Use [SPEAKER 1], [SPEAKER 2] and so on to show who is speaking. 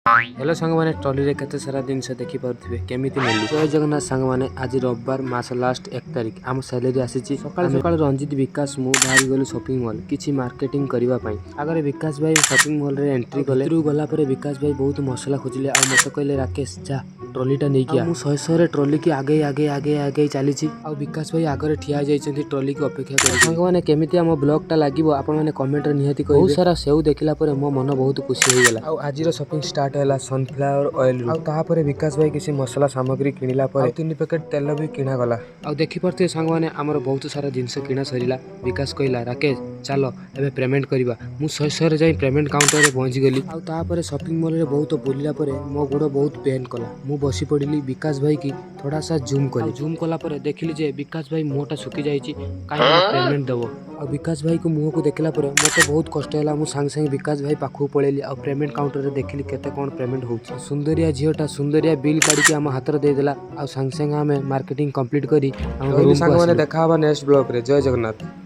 [SPEAKER 1] Hello सांग मैंने trolley रे केते सारा जिनस देखि पारुथिबे केमिति मिलु जय जगन्नाथ सांग माने आज रविवार मास लास्ट 1 तारिख आम सैलरी आसीची सकाळ सकाळ रंजित विकास मु बाहरी गलु शॉपिंग मॉल किछि मार्केटिंग करिवा पई आगरे विकास भाई शॉपिंग मॉल रे एंट्री कले रू गला परे विकास भाई बहुत मसला खोजिले आ मते कहले राकेश जा ट्रॉली टा नेकी आ मु 100 रे ट्रॉली की आगे आगे आगे आगे चलीची आ विकास भाई आगरे ठिया जाइछन्ती ट्रॉली की अपेक्षा करि सांग माने केमिति हम ब्लॉग टा लागिवो आपण माने कमेंट रे निहाती कहिबे बहुत सारा सेउ देखिला परे मो मन बहुत खुशी हो गेला आ आज रो शॉपिंग स्टार्ट होला सनफ्लावर ऑयल आ तापर विकास भाई किसी मसला सामग्री किनिला पर 3 पैकेट तेल भी किना गला आ देखि परते सांग माने हमर बहुत सारा जिंस किना सरिला विकास कहला राकेश चलो एबे पेमेंट करबा मु 100 रे जाई पेमेंट काउंटर रे पहुंच गेली आ तापर शॉपिंग मॉल रे बहुत बुलिला परे मो गोड़ बहुत पेन कला मु बसी पड़िली विकास भाई की थोड़ा सा जूम कला परे देखिली जे विकास भाई मोटा सुकी जाईची काहे पेमेंट देबो आ विकास भाई को मुंह को देखला परे मते बहुत कष्ट होला मु संग संग विकास भाई पाखु पळेली आ पेमेंट काउंटर रे देखिली केते कोन पेमेंट होउची सुंदरिया झियोटा सुंदरिया बिल काढी के हम हाथ रे दे देला आ संग संग हमें मार्केटिंग कंप्लीट करी हम संग माने देखा हबा नेक्स्ट ब्लॉग रे जय जगन्नाथ।